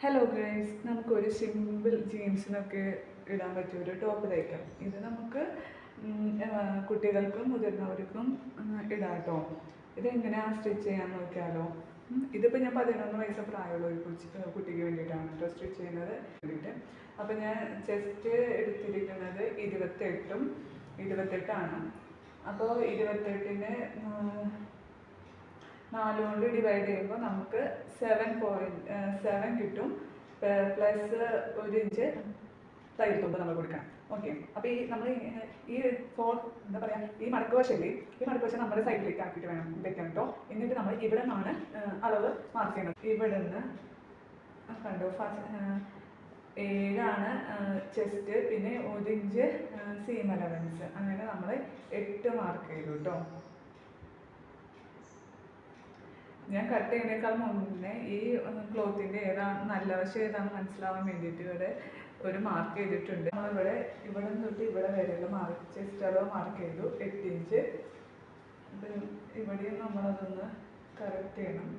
Hello guys, നമുക്കൊരു simple ജീൻസിനൊക്കെ ഇടാൻ പറ്റിയ ഒരു ടോപ്പ് തയ്ക്കാം. ഇത് നമുക്ക് കുട്ടികൾക്കും മുതിർന്നവർക്കും ഇടാം കേട്ടോ. ഇതെങ്ങനെയാണ് സ്റ്റിച്ച് ചെയ്യാൻ നോക്കിയാലോ. ഇതിപ്പോൾ ഞാൻ 11 വയസ്സ് പ്രായമുള്ള ഒരു കുട്ടിക്ക് വേണ്ടിയിട്ടാണ് കേട്ടോ സ്റ്റിച്ച് ചെയ്യുന്നത് വേണ്ടിയിട്ട്. അപ്പോൾ ഞാൻ ജസ്റ്റ് എടുത്തിരിക്കുന്നത് 28ആണ്. അപ്പോൾ 28ന് 4 കൊണ്ട് ഡിവൈഡ് ചെയ്യുമ്പോൾ നമുക്ക് 7 കിട്ടും. പ്ലസ് 1 ഇഞ്ച് തയ്യൽ തുമ്പ് നമ്മൾ കൊടുക്കണം. ഓക്കെ, അപ്പോൾ നമ്മൾ ഈ എന്താ പറയുക, ഈ മടക്ക് വശല്ലേ, ഈ മടക്ക് വശം നമ്മുടെ സൈഡിലേക്ക് ആക്കിയിട്ട് വേണം വെക്കാൻ കേട്ടോ. എന്നിട്ട് നമ്മൾ ഇവിടെ നിന്നാണ് അളവ് മാർക്ക് ചെയ്യണം. ഇവിടെ നിന്ന് കണ്ടോ, 7 ചെസ്റ്റ്, പിന്നെ 1 ഇഞ്ച് സീം അലവൻസ്, അങ്ങനെ നമ്മൾ 8 മാർക്ക് ചെയ്തു കേട്ടോ. ഞാൻ കട്ട് ചെയ്യുന്നതിനേക്കാൾ മുന്നേ ഈ ക്ലോത്തിൻ്റെ ഏതാണ് നല്ല വശം ഏതാണെന്ന് മനസ്സിലാവാൻ വേണ്ടിയിട്ട് ഇവിടെ ഒരു മാർക്ക് ചെയ്തിട്ടുണ്ട്. നമ്മളിവിടെ തൊട്ട് ഇവിടെ വരെയുള്ള ചെസ്റ്റ് അളവ് മാർക്ക് ചെയ്തു 8 ഇഞ്ച്. അപ്പം ഇവിടെയും നമ്മളതൊന്ന് കറക്റ്റ് ചെയ്യണം.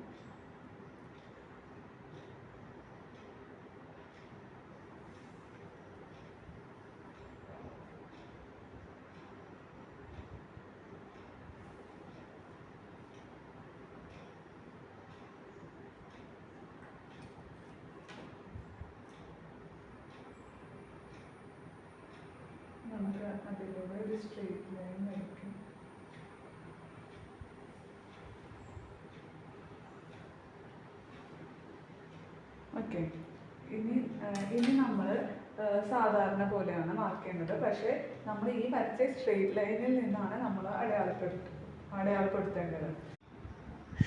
നമുക്ക് അതിലൂടെ ഒരു സ്ട്രെയിറ്റ് ലൈൻ വരയ്ക്കും. ഓക്കെ, ഇനി നമ്മൾ സാധാരണ പോലെയാണ് മാർക്ക് ചെയ്യുന്നത്. പക്ഷേ നമ്മൾ ഈ വരച്ച സ്ട്രെയിറ്റ് ലൈനിൽ നിന്നാണ് നമ്മൾ അടയാളപ്പെടുത്തേണ്ടത്.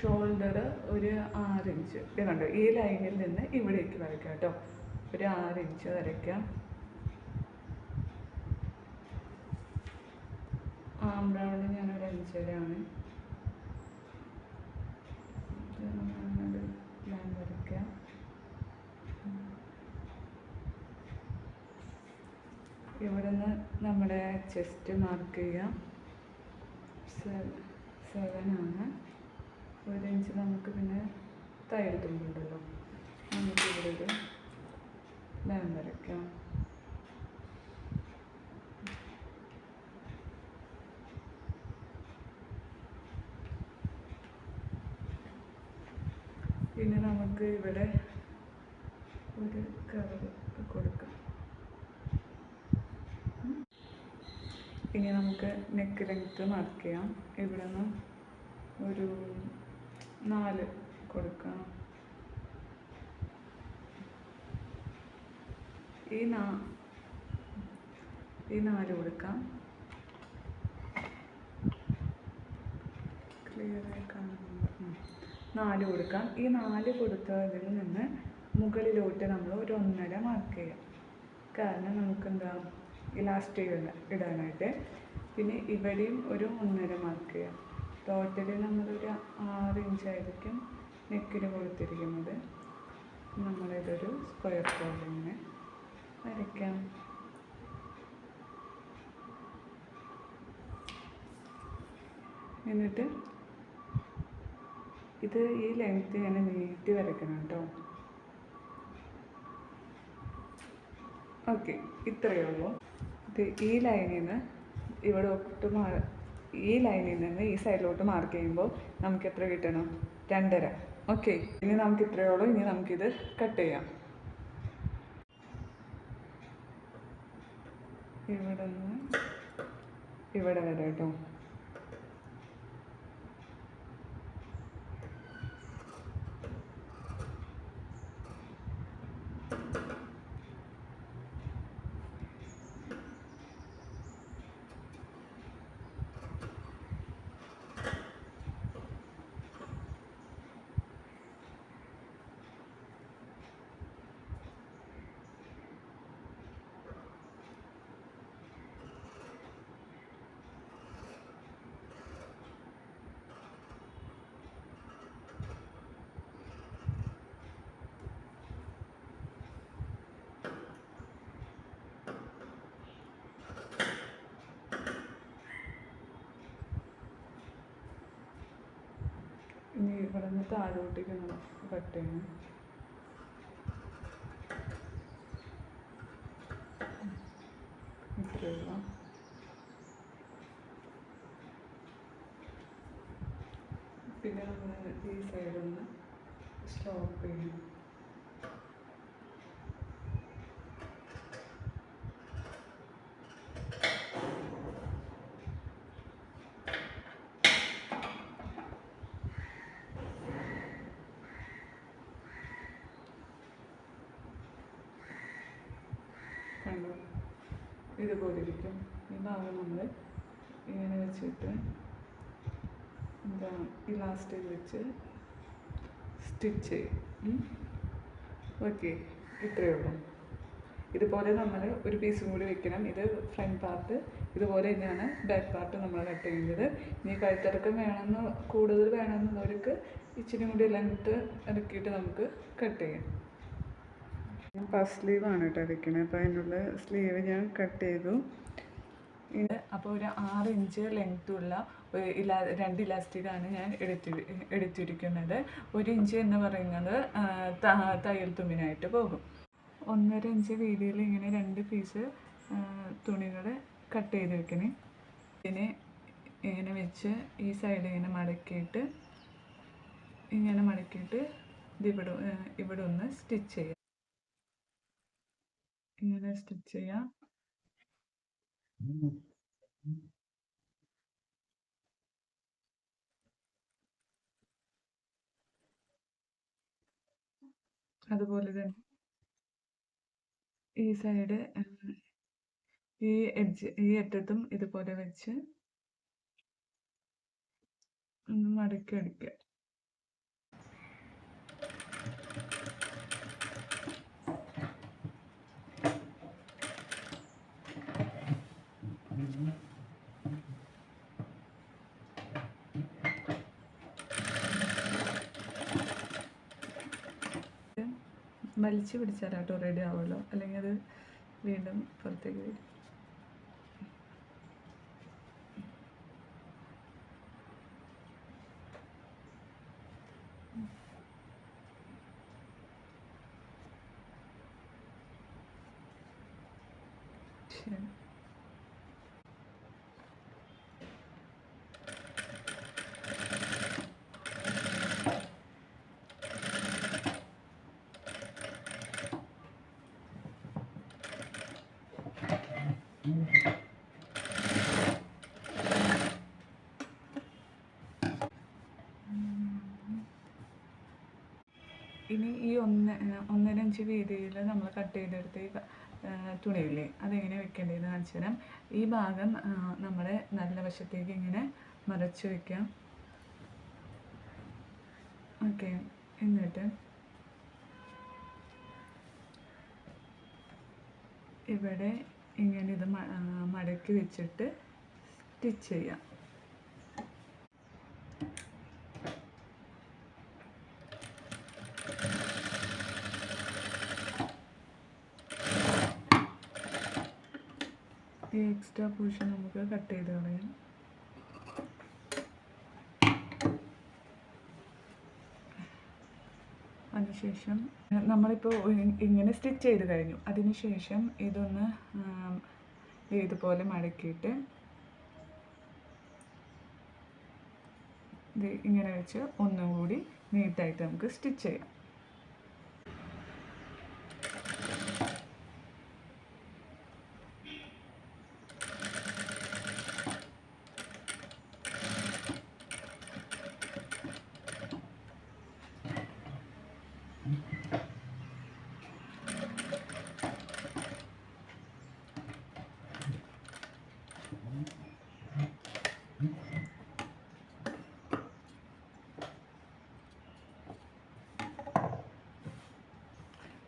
ഷോൾഡർ ഒരു 6 ഇഞ്ച് കണ്ടോ, ഈ ലൈനിൽ നിന്ന് ഇവിടേക്ക് വരയ്ക്കാം കേട്ടോ. ഒരു 6 ഇഞ്ച് വരയ്ക്കാം. ആംബ്രൗണ്ട് ഞാനൊരു 5.5 ലൈൻ വരയ്ക്കാം. ഇവിടെ നിന്ന് നമ്മുടെ ചെസ്റ്റ് മാർക്ക് ചെയ്യാം. 7 1 ഇഞ്ച് നമുക്ക് പിന്നെ തയ്യൽ തുമ്പുണ്ടല്ലോ, നമുക്ക് ഇവിടെ ഒരു ലൈൻ വരയ്ക്കാം. പിന്നെ നമുക്ക് ഇവിടെ ഒരു കർവ് കൊടുക്കാം. ഇനി നമുക്ക് നെക്ക് ലെങ്ത്ത് മാർക്ക് ചെയ്യാം. ഇവിടെ നിന്ന് ഒരു 4 കൊടുക്കാം. ഈ 4 കൊടുക്കാം. ക്ലിയറായി കാണുന്നുണ്ട്. 4 കൊടുക്കാം. ഈ 4 കൊടുത്തതിൽ നിന്ന് മുകളിലോട്ട് നമ്മൾ ഒരു 1.5 മാർക്ക് ചെയ്യാം. കാരണം നമുക്കെന്താ ഇലാസ്റ്റിക് ഇടാനായിട്ട്. പിന്നെ ഇവിടെയും ഒരു 1.5 മാർക്ക് ചെയ്യാം. ടോട്ടലി നമ്മളൊരു 6 ഇഞ്ചായിരിക്കും നെക്കിന് കൊടുത്തിരിക്കുന്നത്. നമ്മളിതൊരു സ്ക്വയർ പോലെ ഇങ്ങനെ വരയ്ക്കാം. എന്നിട്ട് ഇത് ഈ ലെങ്ത്ത് ഞാൻ നീട്ടി വരയ്ക്കണം കേട്ടോ. ഓക്കെ, ഇത്രയേ ഉള്ളൂ. ഇത് ഈ ലൈനിൽ നിന്ന് ഈ ലൈനിൽ നിന്ന് ഈ സൈഡിലോട്ട് മാർക്ക് ചെയ്യുമ്പോൾ നമുക്ക് എത്ര കിട്ടണം? 2.5. ഓക്കെ, ഇനി നമുക്ക് ഇത്രയേ ഉള്ളൂ. ഇനി നമുക്കിത് കട്ട് ചെയ്യാം. ഇവിടെ നിന്ന് ഇവിടെ വരെ കേട്ടോ. ഇനി ഇവിടെ നിന്ന് താഴോട്ടേക്ക് കട്ട് ചെയ്യണം. ഇടുക. പിന്നെ നമ്മൾ ഈ സൈഡൊന്ന് സ്റ്റോപ്പ് ചെയ്യണം. കണ്ടോ, ഇതുപോലെ ഇരിക്കും. ഈ ഭാഗം നമ്മൾ ഇങ്ങനെ വെച്ചിട്ട് എന്താ ഇലാസ്റ്റിക് വെച്ച് സ്റ്റിച്ച് ചെയ്യും. ഓക്കെ, ഇത്രയേ ഉള്ളൂ. ഇതുപോലെ നമ്മൾ ഒരു പീസും കൂടി വെക്കണം. ഇത് ഫ്രണ്ട് പാർട്ട്, ഇതുപോലെ തന്നെയാണ് ബാക്ക് പാർട്ട് നമ്മൾ കട്ട് ചെയ്യുന്നത്. ഇനി കഴുത്തിറക്കം വേണമെന്ന് കൂടുതൽ വേണമെന്നുള്ളവർക്ക് ഇച്ചിരി കൂടി ലെങ്ത്ത് ഇറക്കിയിട്ട് നമുക്ക് കട്ട് ചെയ്യാം. ഞാൻ പഫ് സ്ലീവാണ് കേട്ടോ വെക്കണത്. അപ്പോൾ അതിനുള്ള സ്ലീവ് ഞാൻ കട്ട് ചെയ്തു. അപ്പോൾ ഒരു 6 ഇഞ്ച് ലെങ്ത്തുള്ള രണ്ട് ഇലാസ്റ്റിക്കാണ് ഞാൻ എടുത്തിരിക്കുന്നത്. 1 ഇഞ്ച് എന്ന് പറയുന്നത് തയ്യൽ തുമ്പിനായിട്ട് പോകും. 1.5 ഇഞ്ച് വീതിയിൽ ഇങ്ങനെ 2 പീസ് തുണികൾ കട്ട് ചെയ്ത് വെക്കണേ. ഇതിനെ ഇങ്ങനെ വെച്ച് ഈ സൈഡ് ഇങ്ങനെ മടക്കിയിട്ട് ഇവിടെ ഒന്ന് സ്റ്റിച്ച് ചെയ്യാം. ഇങ്ങനെ സ്റ്റിച്ച് ചെയ്യാം. അതുപോലെ തന്നെ ഈ സൈഡ് ഈ അറ്റത്തും ഇതുപോലെ വെച്ച് ഒന്ന് മടക്കി അടിക്കുക. വലിച്ചു പിടിച്ചാലാട്ടോ റെഡി ആവുമല്ലോ, അല്ലെങ്കിൽ അത് വീണ്ടും പുറത്തേക്ക് വരും. ശരി. ഇനി ഈ 1.5 ഇഞ്ച് വീതിയിൽ നമ്മൾ കട്ട് ചെയ്തെടുത്ത് തുണിയില്ലേ, അതെങ്ങനെ വെക്കേണ്ടതെന്ന് കാണിച്ചു തരാം. ഈ ഭാഗം നമ്മുടെ നല്ല വശത്തേക്ക് ഇങ്ങനെ മറച്ച് വയ്ക്കാം. ഓക്കെ, എന്നിട്ട് ഇവിടെ ഇങ്ങനെ ഇത് മടക്കി വെച്ചിട്ട് സ്റ്റിച്ച് ചെയ്യാം. ഈ എക്സ്ട്രാ പോർഷൻ നമുക്ക് കട്ട് ചെയ്ത് കളയാം. അതിനുശേഷം നമ്മളിപ്പോൾ ഇങ്ങനെ സ്റ്റിച്ച് ചെയ്ത് കഴിഞ്ഞു. അതിനുശേഷം ഇതൊന്ന് ഇതുപോലെ മടക്കിയിട്ട് ഇങ്ങനെ വെച്ച് ഒന്നും കൂടി നീറ്റായിട്ട് നമുക്ക് സ്റ്റിച്ച് ചെയ്യാം.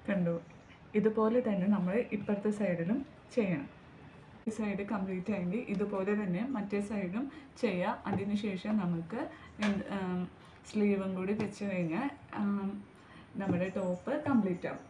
കണ്ടു, ഇതുപോലെ തന്നെ നമ്മൾ ഇപ്പുറത്തെ സൈഡിലും ചെയ്യണം. ഈ സൈഡ് കംപ്ലീറ്റ് ആയെങ്കിൽ ഇതുപോലെ തന്നെ മറ്റേ സൈഡും ചെയ്യാം. അതിനുശേഷം നമുക്ക് സ്ലീവും കൂടി വെച്ച് കഴിഞ്ഞാൽ നമ്മുടെ ടോപ്പ് കംപ്ലീറ്റ് ആവും.